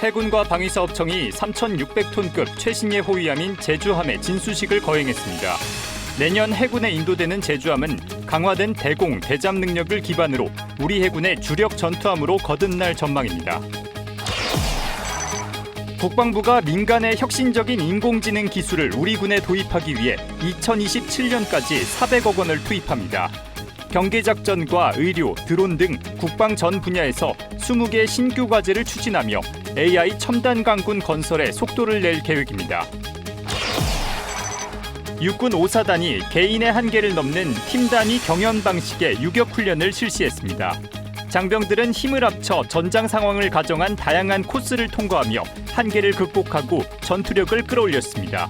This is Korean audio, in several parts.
해군과 방위사업청이 3,600톤급 최신의 호위함인 제주함의 진수식을 거행했습니다. 내년 해군에 인도되는 제주함은 강화된 대공, 대잠 능력을 기반으로 우리 해군의 주력 전투함으로 거듭날 전망입니다. 국방부가 민간의 혁신적인 인공지능 기술을 우리 군에 도입하기 위해 2027년까지 400억 원을 투입합니다. 경계작전과 의료, 드론 등 국방 전 분야에서 20개 신규 과제를 추진하며 AI 첨단 강군 건설에 속도를 낼 계획입니다. 육군 5사단이 개인의 한계를 넘는 팀 단위 경연 방식의 유격 훈련을 실시했습니다. 장병들은 힘을 합쳐 전장 상황을 가정한 다양한 코스를 통과하며 한계를 극복하고 전투력을 끌어올렸습니다.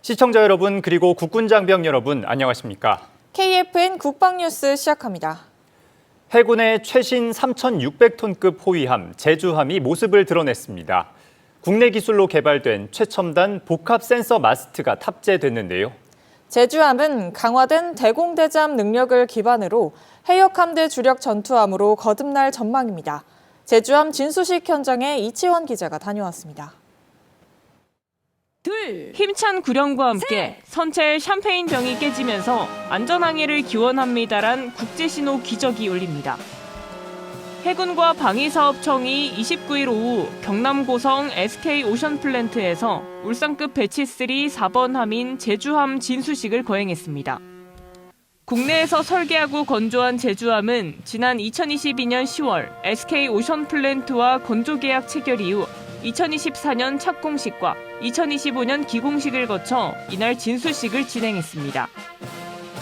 시청자 여러분 그리고 국군 장병 여러분 안녕하십니까? KFN 국방뉴스 시작합니다. 해군의 최신 3,600톤급 호위함 제주함이 모습을 드러냈습니다. 국내 기술로 개발된 최첨단 복합 센서 마스트가 탑재됐는데요. 제주함은 강화된 대공대잠 능력을 기반으로 해역함대 주력 전투함으로 거듭날 전망입니다. 제주함 진수식 현장에 이치원 기자가 다녀왔습니다. 힘찬 구령과 함께 선체의 샴페인 병이 깨지면서 안전항해를 기원합니다란 국제신호 기적이 울립니다. 해군과 방위사업청이 29일 오후 경남 고성 SK오션플랜트에서 울산급 배치3 4번 함인 제주함 진수식을 거행했습니다. 국내에서 설계하고 건조한 제주함은 지난 2022년 10월 SK오션플랜트와 건조계약 체결 이후 2024년 착공식과 2025년 기공식을 거쳐 이날 진수식을 진행했습니다.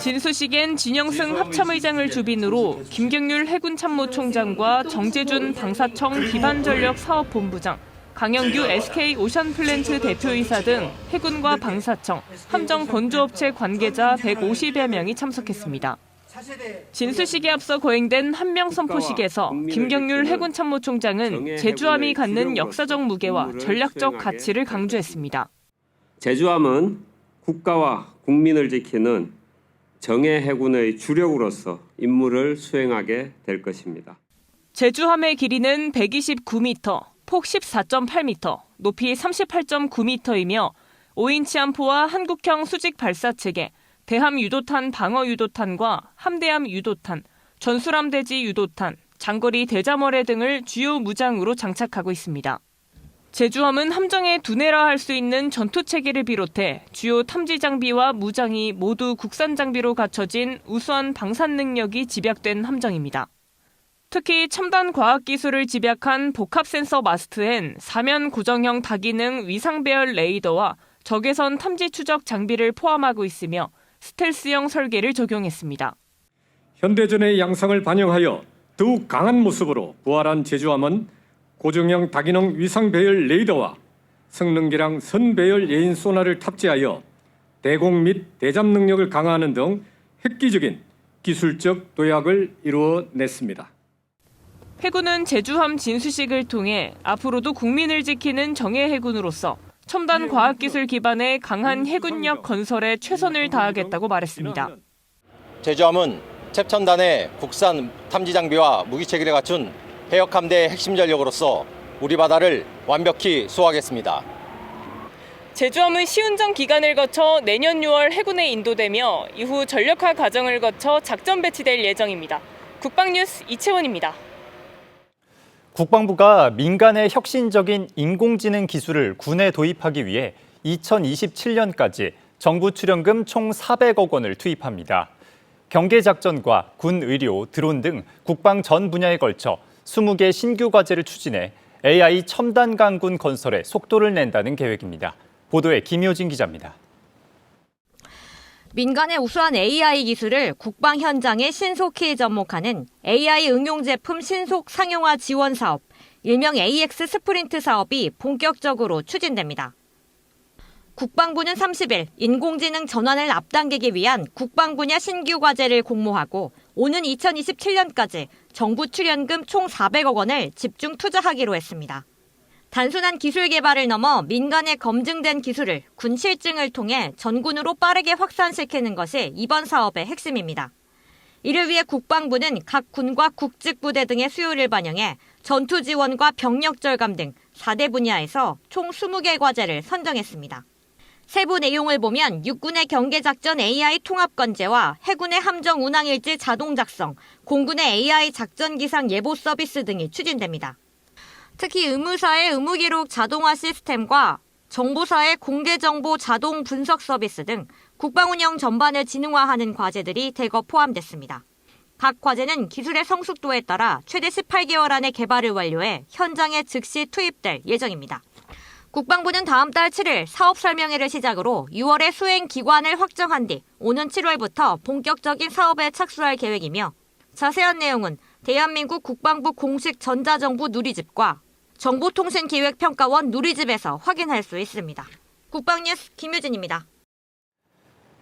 진수식엔 진영승 합참의장을 주빈으로 김경률 해군참모총장과 정재준 방사청 기반전력사업본부장, 강영규 SK오션플랜트 대표이사 등 해군과 방사청, 함정건조업체 관계자 150여 명이 참석했습니다. 진수식에 앞서 거행된 한명선포식에서 김경률 해군참모총장은 제주함이 갖는 역사적 무게와 전략적 가치를 강조했습니다. 제주함은 국가와 국민을 지키는 정예 해군의 주력으로서 임무를 수행하게 될 것입니다. 제주함의 길이는 129m, 폭 14.8m, 높이 38.9m이며 5인치 함포와 한국형 수직 발사체계, 대함 유도탄 방어 유도탄과 함대함 유도탄, 전술함 대지 유도탄, 장거리 대잠어뢰 등을 주요 무장으로 장착하고 있습니다. 제주함은 함정에 두뇌라 할 수 있는 전투체계를 비롯해 주요 탐지 장비와 무장이 모두 국산 장비로 갖춰진 우수한 방산 능력이 집약된 함정입니다. 특히 첨단 과학기술을 집약한 복합 센서 마스트엔 사면 고정형 다기능 위상 배열 레이더와 적외선 탐지 추적 장비를 포함하고 있으며 스텔스형 설계를 적용했습니다. 현대전의 양상을 반영하여 더욱 강한 모습으로 부활한 제주함은 고정형 다기능 위상 배열 레이더와 성능기랑 선배열 예인 소나를 탑재하여 대공 및 대잠 능력을 강화하는 등 획기적인 기술적 도약을 이루어냈습니다. 해군은 제주함 진수식을 통해 앞으로도 국민을 지키는 정예 해군으로서 첨단 과학기술 기반의 강한 해군력 건설에 최선을 다하겠다고 말했습니다. 제주함은 최첨단의 국산 탐지 장비와 무기체계를 갖춘 해역함대 핵심 전력으로서 우리 바다를 완벽히 수호하겠습니다. 제주함은 시운전 기간을 거쳐 내년 6월 해군에 인도되며 이후 전력화 과정을 거쳐 작전 배치될 예정입니다. 국방뉴스 이채원입니다. 국방부가 민간의 혁신적인 인공지능 기술을 군에 도입하기 위해 2027년까지 정부 출연금 총 400억 원을 투입합니다. 경계작전과 군 의료, 드론 등 국방 전 분야에 걸쳐 20개 신규 과제를 추진해 AI 첨단 강군 건설에 속도를 낸다는 계획입니다. 보도에 김효진 기자입니다. 민간의 우수한 AI 기술을 국방 현장에 신속히 접목하는 AI 응용 제품 신속 상용화 지원 사업, 일명 AX 스프린트 사업이 본격적으로 추진됩니다. 국방부는 30일 인공지능 전환을 앞당기기 위한 국방 분야 신규 과제를 공모하고 오는 2027년까지 정부 출연금 총 400억 원을 집중 투자하기로 했습니다. 단순한 기술 개발을 넘어 민간에 검증된 기술을 군 실증을 통해 전군으로 빠르게 확산시키는 것이 이번 사업의 핵심입니다. 이를 위해 국방부는 각 군과 국직부대 등의 수요를 반영해 전투 지원과 병력 절감 등 4대 분야에서 총 20개 과제를 선정했습니다. 세부 내용을 보면 육군의 경계작전 AI 통합 건재와 해군의 함정 운항 일지 자동 작성, 공군의 AI 작전 기상 예보 서비스 등이 추진됩니다. 특히 의무사의 의무기록 자동화 시스템과 정보사의 공개정보 자동 분석 서비스 등 국방운영 전반을 지능화하는 과제들이 대거 포함됐습니다. 각 과제는 기술의 성숙도에 따라 최대 18개월 안에 개발을 완료해 현장에 즉시 투입될 예정입니다. 국방부는 다음 달 7일 사업 설명회를 시작으로 6월에 수행 기관을 확정한 뒤 오는 7월부터 본격적인 사업에 착수할 계획이며 자세한 내용은 대한민국 국방부 공식 전자정부 누리집과 정보통신기획평가원 누리집에서 확인할 수 있습니다. 국방뉴스 김유진입니다.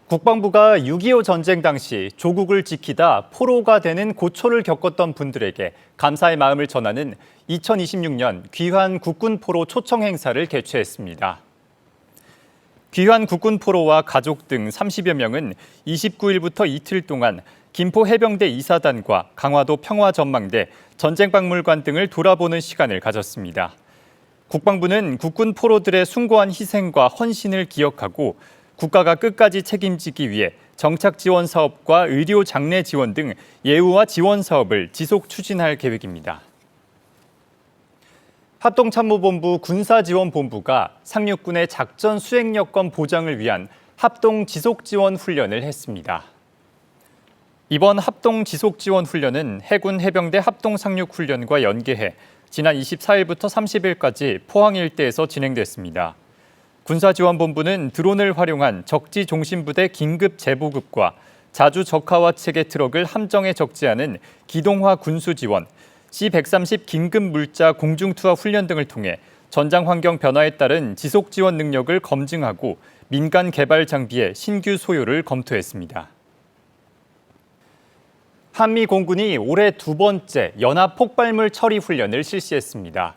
국방부가 6.25 전쟁 당시 조국을 지키다 포로가 되는 고초를 겪었던 분들에게 감사의 마음을 전하는 2026년 귀환 국군포로 초청 행사를 개최했습니다. 귀환 국군포로와 가족 등 30여 명은 29일부터 이틀 동안 김포 해병대 이사단과 강화도 평화전망대, 전쟁박물관 등을 돌아보는 시간을 가졌습니다. 국방부는 국군 포로들의 숭고한 희생과 헌신을 기억하고 국가가 끝까지 책임지기 위해 정착 지원 사업과 의료 장례 지원 등 예우와 지원 사업을 지속 추진할 계획입니다. 합동참모본부 군사지원본부가 상륙군의 작전 수행 여건 보장을 위한 합동 지속 지원 훈련을 했습니다. 이번 합동 지속 지원 훈련은 해군 해병대 합동 상륙 훈련과 연계해 지난 24일부터 30일까지 포항 일대에서 진행됐습니다. 군사지원본부는 드론을 활용한 적지 종신부대 긴급 재보급과 자주 적하화 체계 트럭을 함정에 적재하는 기동화 군수 지원, C-130 긴급 물자 공중투하 훈련 등을 통해 전장 환경 변화에 따른 지속 지원 능력을 검증하고 민간 개발 장비의 신규 소요를 검토했습니다. 한미 공군이 올해 두 번째 연합 폭발물 처리 훈련을 실시했습니다.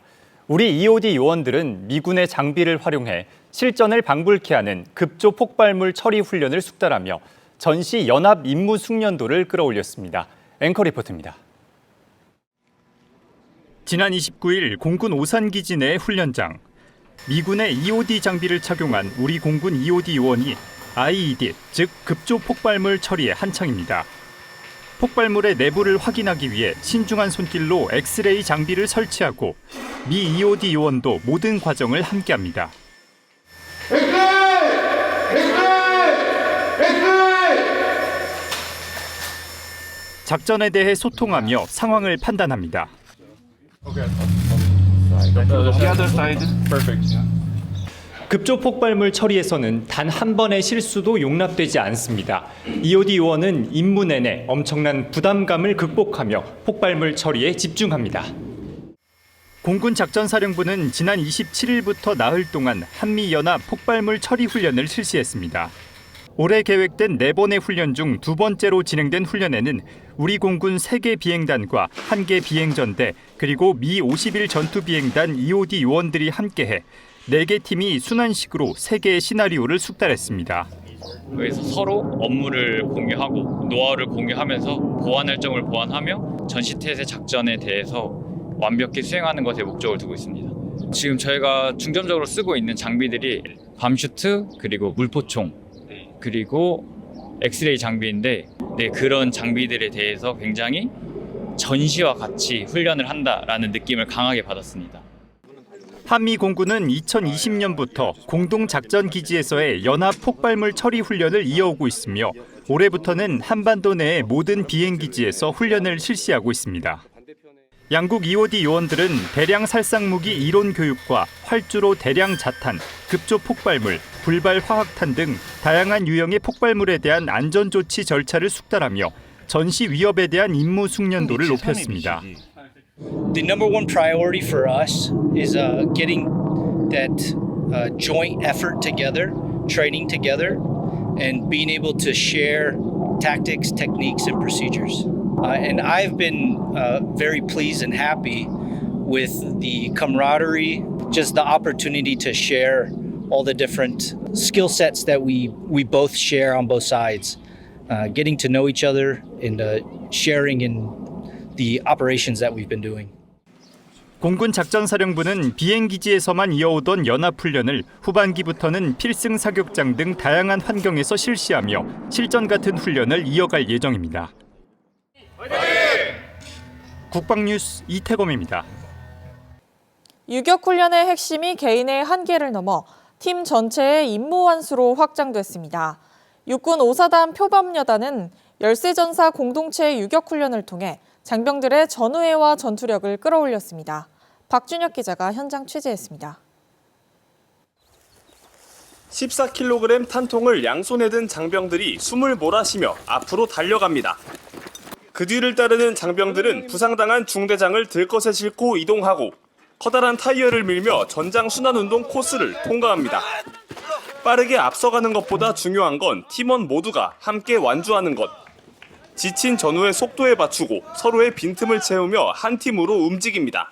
우리 EOD 요원들은 미군의 장비를 활용해 실전을 방불케 하는 급조 폭발물 처리 훈련을 숙달하며 전시 연합 임무 숙련도를 끌어올렸습니다. 앵커 리포트입니다. 지난 29일 공군 오산기지 내 훈련장. 미군의 EOD 장비를 착용한 우리 공군 EOD 요원이 IED, 즉 급조 폭발물 처리에 한창입니다. 폭발물의 내부를 확인하기 위해 신중한 손길로 엑스레이 장비를 설치하고 미 EOD 요원도 모든 과정을 함께합니다. 작전에 대해 소통하며 상황을 판단합니다. 급조 폭발물 처리에서는 단 한 번의 실수도 용납되지 않습니다. EOD 요원은 임무 내내 엄청난 부담감을 극복하며 폭발물 처리에 집중합니다. 공군 작전사령부는 지난 27일부터 나흘 동안 한미연합 폭발물 처리 훈련을 실시했습니다. 올해 계획된 4번의 훈련 중 2번째로 진행된 훈련에는 우리 공군 3개 비행단과 1개 비행전대 그리고 미 51 전투비행단 EOD 요원들이 함께해 4개 팀이 순환식으로 3개의 시나리오를 숙달했습니다. 그래서 서로 업무를 공유하고 노하우를 공유하면서 보안 활동을 보완하며 전시태세 작전에 대해서 완벽히 수행하는 것에 목적을 두고 있습니다. 지금 저희가 중점적으로 쓰고 있는 장비들이 밤슈트, 그리고 물포총, 그리고 엑스레이 장비인데 그런 장비들에 대해서 굉장히 전시와 같이 훈련을 한다라는 느낌을 강하게 받았습니다. 한미 공군은 2020년부터 공동작전기지에서의 연합 폭발물 처리 훈련을 이어오고 있으며 올해부터는 한반도 내의 모든 비행기지에서 훈련을 실시하고 있습니다. 양국 EOD 요원들은 대량 살상무기 이론 교육과 활주로 대량 자탄, 급조 폭발물, 불발 화학탄 등 다양한 유형의 폭발물에 대한 안전조치 절차를 숙달하며 전시 위협에 대한 임무 숙련도를 높였습니다. The number one priority for us is getting that joint effort together, training together, and being able to share tactics, techniques, and procedures. And I've been very pleased and happy with the camaraderie, just the opportunity to share all the different skill sets that we both share on both sides, getting to know each other and sharing in the operations that we've been doing. 공군 작전사령부는 비행기지에서만 이어오던 연합훈련을 후반기부터는 필승 사격장 등 다양한 환경에서 실시하며 실전 같은 훈련을 이어갈 예정입니다. 국방뉴스 이태검입니다. 유격훈련의 핵심이 개인의 한계를 넘어 팀 전체의 임무 완수로 확장됐습니다. 육군 5사단 표범여단은 열세전사 공동체 유격훈련을 통해 장병들의 전우애와 전투력을 끌어올렸습니다. 박준혁 기자가 현장 취재했습니다. 14kg 탄통을 양손에 든 장병들이 숨을 몰아쉬며 앞으로 달려갑니다. 그 뒤를 따르는 장병들은 부상당한 중대장을 들것에 싣고 이동하고 커다란 타이어를 밀며 전장 순환운동 코스를 통과합니다. 빠르게 앞서가는 것보다 중요한 건 팀원 모두가 함께 완주하는 것. 지친 전우의 속도에 맞추고 서로의 빈틈을 채우며 한 팀으로 움직입니다.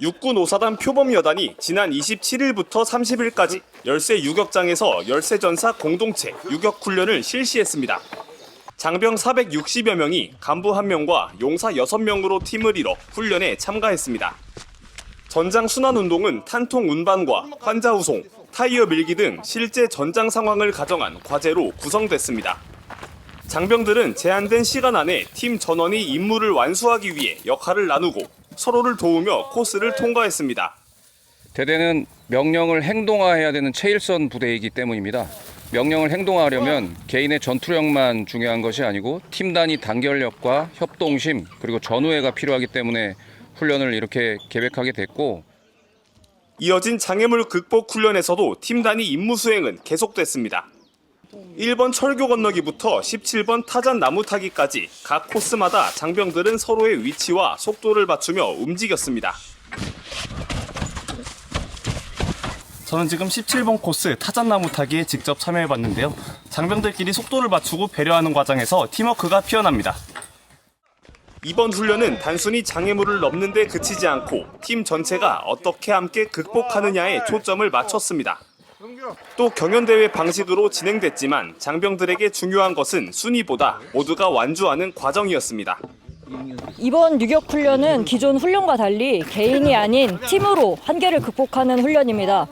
육군 5사단 표범여단이 지난 27일부터 30일까지 열세 유격장에서 열세전사 공동체 유격훈련을 실시했습니다. 장병 460여 명이 간부 1명과 용사 6명으로 팀을 이뤄 훈련에 참가했습니다. 전장 순환운동은 탄통 운반과 환자 후송, 타이어 밀기 등 실제 전장 상황을 가정한 과제로 구성됐습니다. 장병들은 제한된 시간 안에 팀 전원이 임무를 완수하기 위해 역할을 나누고 서로를 도우며 코스를 통과했습니다. 대대는 명령을 행동화해야 되는 최일선 부대이기 때문입니다. 명령을 행동화하려면 개인의 전투력만 중요한 것이 아니고 팀 단위 단결력과 협동심 그리고 전우애가 필요하기 때문에 훈련을 이렇게 계획하게 됐고, 이어진 장애물 극복 훈련에서도 팀 단위 임무 수행은 계속됐습니다. 1번 철교 건너기부터 17번 타잔 나무 타기까지 각 코스마다 장병들은 서로의 위치와 속도를 맞추며 움직였습니다. 저는 지금 17번 코스 타잔나무 타기에 직접 참여해봤는데요. 장병들끼리 속도를 맞추고 배려하는 과정에서 팀워크가 피어납니다. 이번 훈련은 단순히 장애물을 넘는 데 그치지 않고 팀 전체가 어떻게 함께 극복하느냐에 초점을 맞췄습니다. 또 경연대회 방식으로 진행됐지만 장병들에게 중요한 것은 순위보다 모두가 완주하는 과정이었습니다. 이번 유격훈련은 기존 훈련과 달리 개인이 아닌 팀으로 한계를 극복하는 훈련입니다.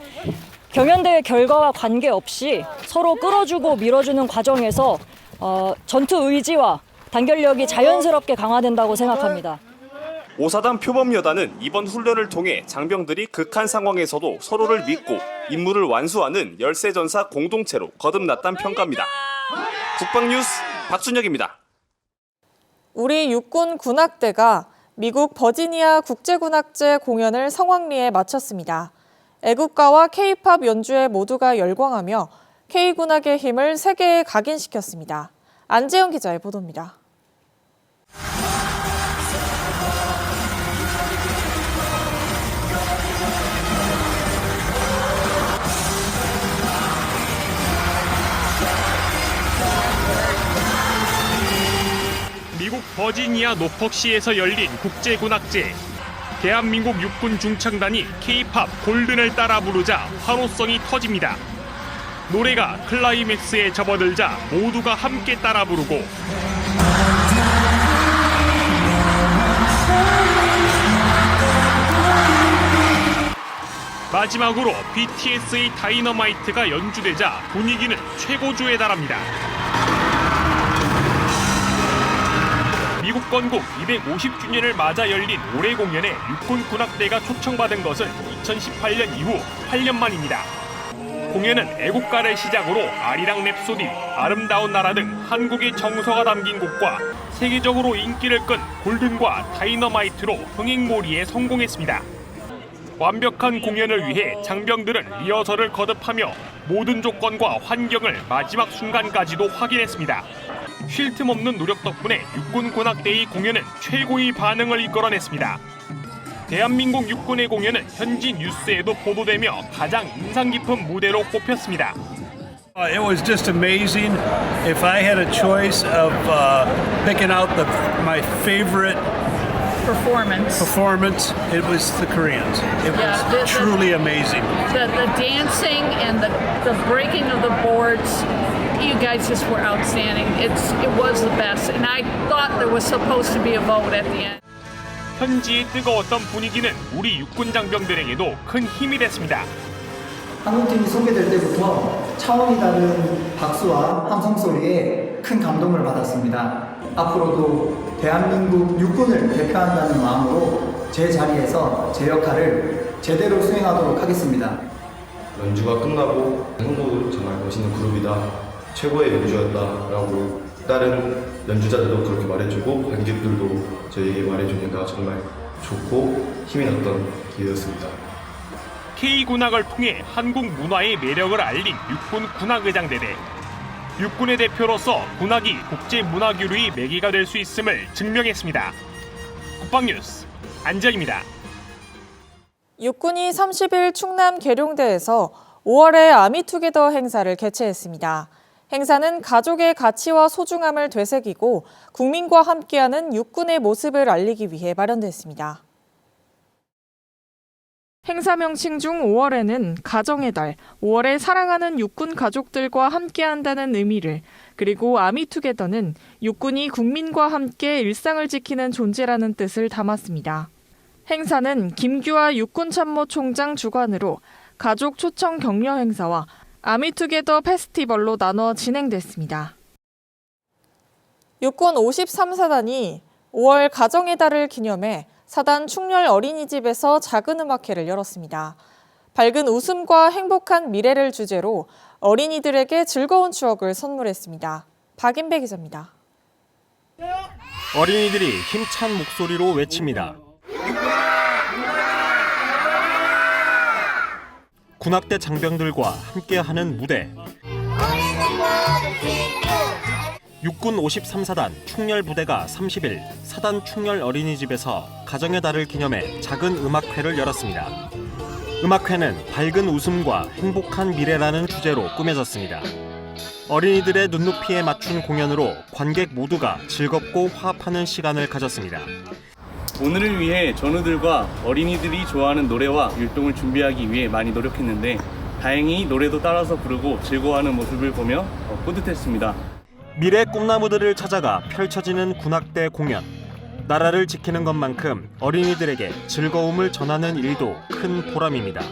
경연대회 결과와 관계없이 서로 끌어주고 밀어주는 과정에서 전투 의지와 단결력이 자연스럽게 강화된다고 생각합니다. 5사단 표범여단은 이번 훈련을 통해 장병들이 극한 상황에서도 서로를 믿고 임무를 완수하는 열세전사 공동체로 거듭났다는 평가입니다. 국방뉴스 박준혁입니다. 우리 육군 군악대가 미국 버지니아 국제군악제 공연을 성황리에 마쳤습니다. 애국가와 K-팝 연주에 모두가 열광하며 K군악의 힘을 세계에 각인시켰습니다. 안재영 기자의 보도입니다. 미국 버지니아 노폭시에서 열린 국제군악제. 대한민국 육군 중창단이 K-팝 골든을 따라 부르자 환호성이 터집니다. 노래가 클라이맥스에 접어들자 모두가 함께 따라 부르고 마지막으로 BTS의 다이너마이트가 연주되자 분위기는 최고조에 달합니다. 미국 건국 250주년을 맞아 열린 올해 공연에 육군 군악대가 초청받은 것은 2018년 이후 8년 만입니다. 공연은 애국가를 시작으로 아리랑 랩소디, 아름다운 나라 등 한국의 정서가 담긴 곡과 세계적으로 인기를 끈 골든과 다이너마이트로 흥행몰이에 성공했습니다. 완벽한 공연을 위해 장병들은 리허설을 거듭하며 모든 조건과 환경을 마지막 순간까지도 확인했습니다. 쉴 틈 없는 노력 덕분에 육군 군악대의 공연은 최고의 반응을 이끌어냈습니다. 대한민국 육군의 공연은 현지 뉴스에도 보도되며 가장 인상 깊은 무대로 꼽혔습니다. It was just amazing. If I had a choice of picking out my favorite performance, it was the Koreans. It was truly amazing. The dancing and the breaking of the boards, you guys just were outstanding. It was the best, and I thought there was supposed to be a vote at the end. 현지의 뜨거웠던 분위기는 우리 육군 장병들에게도 큰 힘이 됐습니다. 한국팀이 소개될 때부터 차원이 다른 박수와 함성 소리에 큰 감동을 받았습니다. 앞으로도 대한민국 육군을 대표한다는 마음으로 제 자리에서 제 역할을 제대로 수행하도록 하겠습니다. 연주가 끝나고 한국은 정말 멋있는 그룹이다, 최고의 연주였다라고 다른 연주자들도 그렇게 말해주고 관객들도 저희에게 말해주니까 정말 좋고 힘이 났던 기회였습니다. K군악을 통해 한국 문화의 매력을 알린 육군 군악의장대대. 육군의 대표로서 군악이 국제문화교류의 매개가 될 수 있음을 증명했습니다. 국방뉴스 안재입니다. 육군이 30일 충남 계룡대에서 5월의 아미투게더 행사를 개최했습니다. 행사는 가족의 가치와 소중함을 되새기고 국민과 함께하는 육군의 모습을 알리기 위해 마련됐습니다. 행사 명칭 중 5월에는 가정의 달, 5월에 사랑하는 육군 가족들과 함께한다는 의미를, 그리고 아미투게더는 육군이 국민과 함께 일상을 지키는 존재라는 뜻을 담았습니다. 행사는 김규하 육군참모총장 주관으로 가족 초청 격려 행사와 아미투게더 페스티벌로 나눠 진행됐습니다. 육군 53사단이 5월 가정의 달을 기념해 사단 충렬 어린이집에서 작은 음악회를 열었습니다. 밝은 웃음과 행복한 미래를 주제로 어린이들에게 즐거운 추억을 선물했습니다. 박인배 기자입니다. 어린이들이 힘찬 목소리로 외칩니다. 군악대 장병들과 함께하는 무대. 육군 53사단 충렬부대가 30일 사단 충렬 어린이집에서 가정의 달을 기념해 작은 음악회를 열었습니다. 음악회는 밝은 웃음과 행복한 미래라는 주제로 꾸며졌습니다. 어린이들의 눈높이에 맞춘 공연으로 관객 모두가 즐겁고 화합하는 시간을 가졌습니다. 오늘을 위해 전우들과 어린이들이 좋아하는 노래와 율동을 준비하기 위해 많이 노력했는데 다행히 노래도 따라서 부르고 즐거워하는 모습을 보며 뿌듯했습니다. 미래 꿈나무들을 찾아가 펼쳐지는 군악대 공연. 나라를 지키는 것만큼 어린이들에게 즐거움을 전하는 일도 큰 보람입니다.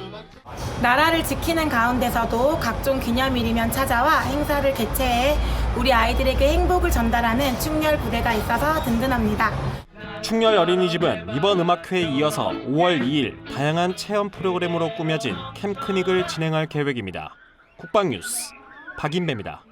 나라를 지키는 가운데서도 각종 기념일이면 찾아와 행사를 개최해 우리 아이들에게 행복을 전달하는 충렬 부대가 있어서 든든합니다. 충렬 어린이집은 이번 음악회에 이어서 5월 2일 다양한 체험 프로그램으로 꾸며진 캠크닉을 진행할 계획입니다. 국방뉴스 박인배입니다.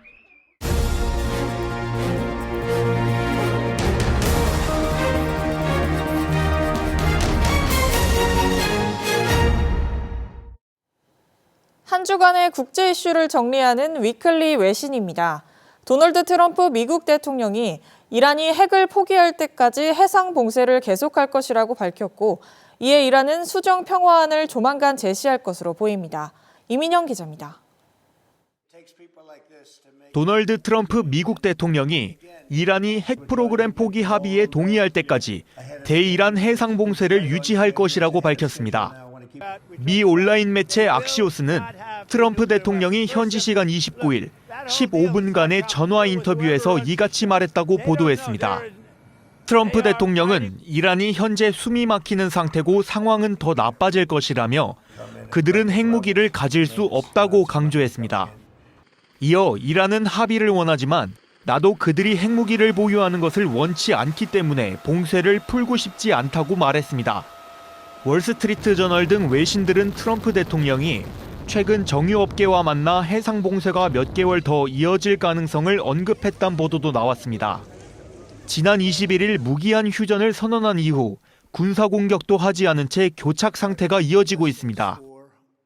한 주간의 국제 이슈를 정리하는 위클리 외신입니다. 도널드 트럼프 미국 대통령이 이란이 핵을 포기할 때까지 해상 봉쇄를 계속할 것이라고 밝혔고, 이에 이란은 수정 평화안을 조만간 제시할 것으로 보입니다. 이민영 기자입니다. 도널드 트럼프 미국 대통령이 이란이 핵 프로그램 포기 합의에 동의할 때까지 대이란 해상 봉쇄를 유지할 것이라고 밝혔습니다. 미 온라인 매체 악시오스는 트럼프 대통령이 현지 시간 29일 15분간의 전화 인터뷰에서 이같이 말했다고 보도했습니다. 트럼프 대통령은 이란이 현재 숨이 막히는 상태고 상황은 더 나빠질 것이라며 그들은 핵무기를 가질 수 없다고 강조했습니다. 이어 이란은 합의를 원하지만 나도 그들이 핵무기를 보유하는 것을 원치 않기 때문에 봉쇄를 풀고 싶지 않다고 말했습니다. 월스트리트 저널 등 외신들은 트럼프 대통령이 최근 정유업계와 만나 해상 봉쇄가 몇 개월 더 이어질 가능성을 언급했다는 보도도 나왔습니다. 지난 21일 무기한 휴전을 선언한 이후 군사공격도 하지 않은 채 교착 상태가 이어지고 있습니다.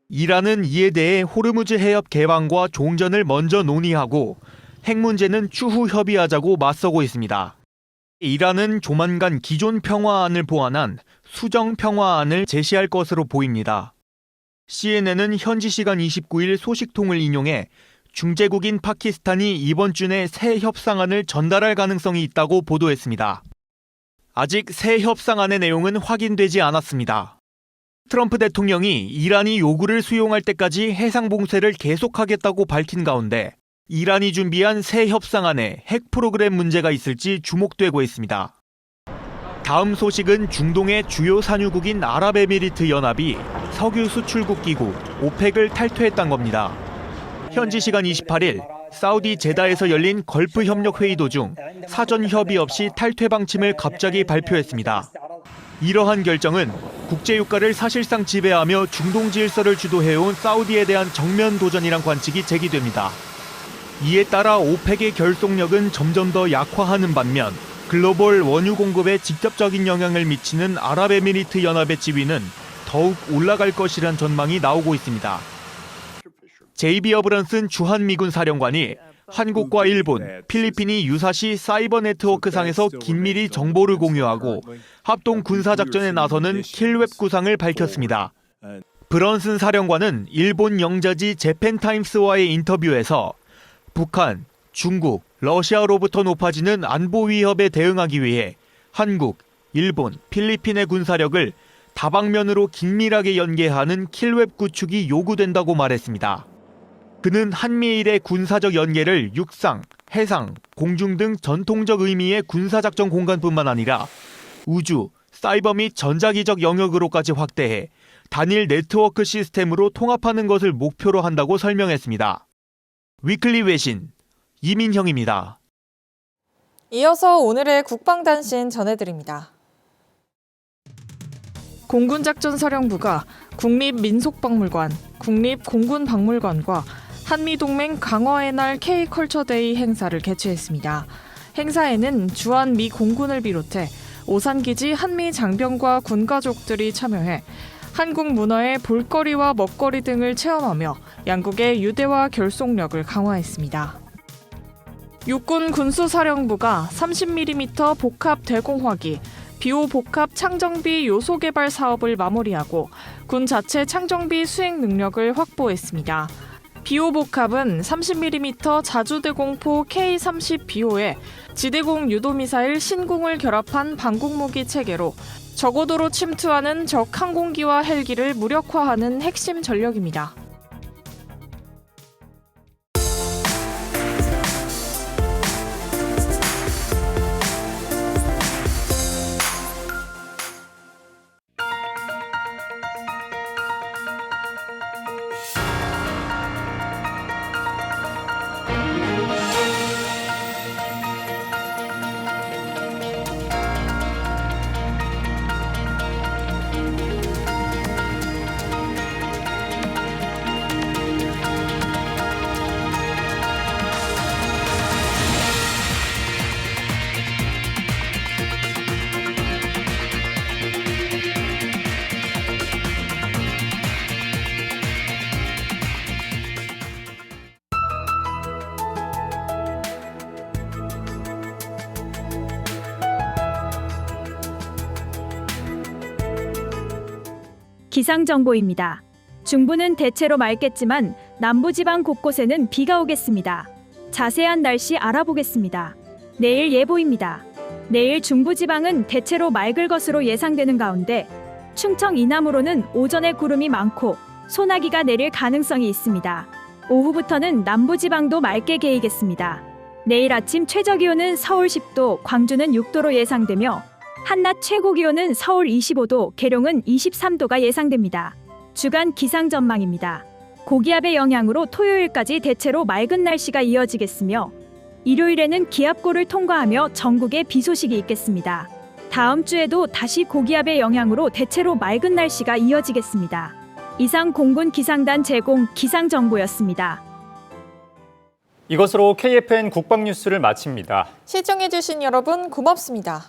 이란은 이에 대해 호르무즈 해협 개방과 종전을 먼저 논의하고 핵 문제는 추후 협의하자고 맞서고 있습니다. 이란은 조만간 기존 평화안을 보완한 수정 평화안을 제시할 것으로 보입니다. CNN은 현지 시간 29일 소식통을 인용해 중재국인 파키스탄이 이번 주 내 새 협상안을 전달할 가능성이 있다고 보도했습니다. 아직 새 협상안의 내용은 확인되지 않았습니다. 트럼프 대통령이 이란이 요구를 수용할 때까지 해상 봉쇄를 계속하겠다고 밝힌 가운데 이란이 준비한 새 협상안에 핵 프로그램 문제가 있을지 주목되고 있습니다. 다음 소식은 중동의 주요 산유국인 아랍에미리트 연합이 석유 수출국 기구 오펙을 탈퇴했다는 겁니다. 현지 시간 28일 사우디 제다에서 열린 걸프 협력 회의 도중 사전 협의 없이 탈퇴 방침을 갑자기 발표했습니다. 이러한 결정은 국제유가를 사실상 지배하며 중동 질서를 주도해온 사우디에 대한 정면 도전이란 관측이 제기됩니다. 이에 따라 오펙의 결속력은 점점 더 약화하는 반면 글로벌 원유 공급에 직접적인 영향을 미치는 아랍에미리트 연합의 지위는 더욱 올라갈 것이란 전망이 나오고 있습니다. JB 어브런슨 주한미군 사령관이 한국과 일본, 필리핀이 유사시 사이버 네트워크상에서 긴밀히 정보를 공유하고 합동 군사작전에 나서는 킬웹 구상을 밝혔습니다. 브런슨 사령관은 일본 영자지 재팬타임스와의 인터뷰에서 북한, 중국, 러시아로부터 높아지는 안보 위협에 대응하기 위해 한국, 일본, 필리핀의 군사력을 다방면으로 긴밀하게 연계하는 킬웹 구축이 요구된다고 말했습니다. 그는 한미일의 군사적 연계를 육상, 해상, 공중 등 전통적 의미의 군사작전 공간뿐만 아니라 우주, 사이버 및 전자기적 영역으로까지 확대해 단일 네트워크 시스템으로 통합하는 것을 목표로 한다고 설명했습니다. 위클리 외신 이민형입니다. 이어서 오늘의 국방단신 전해드립니다. 공군작전사령부가 국립민속박물관, 국립공군박물관과 한미동맹 강화의 날 K컬처데이 행사를 개최했습니다. 행사에는 주한 미 공군을 비롯해 오산기지 한미 장병과 군가족들이 참여해 한국 문화의 볼거리와 먹거리 등을 체험하며 양국의 유대화 결속력을 강화했습니다. 육군 군수사령부가 30mm 복합 대공화기, 비호 복합 창정비 요소 개발 사업을 마무리하고 군 자체 창정비 수행 능력을 확보했습니다. 비호 복합은 30mm 자주대공포 K-30비호에 지대공 유도미사일 신궁을 결합한 방공무기 체계로 저고도로 침투하는 적 항공기와 헬기를 무력화하는 핵심 전력입니다. 기상정보입니다. 중부는 대체로 맑겠지만 남부지방 곳곳에는 비가 오겠습니다. 자세한 날씨 알아보겠습니다. 내일 예보입니다. 내일 중부지방은 대체로 맑을 것으로 예상되는 가운데 충청 이남으로는 오전에 구름이 많고 소나기가 내릴 가능성이 있습니다. 오후부터는 남부지방도 맑게 개이겠습니다. 내일 아침 최저기온은 서울 10도, 광주는 6도로 예상되며 한낮 최고기온은 서울 25도, 계룡은 23도가 예상됩니다. 주간 기상 전망입니다. 고기압의 영향으로 토요일까지 대체로 맑은 날씨가 이어지겠으며 일요일에는 기압고를 통과하며 전국에 비 소식이 있겠습니다. 다음 주에도 다시 고기압의 영향으로 대체로 맑은 날씨가 이어지겠습니다. 이상 공군 기상단 제공 기상정보였습니다. 이것으로 KFN 국방뉴스를 마칩니다. 시청해주신 여러분 고맙습니다.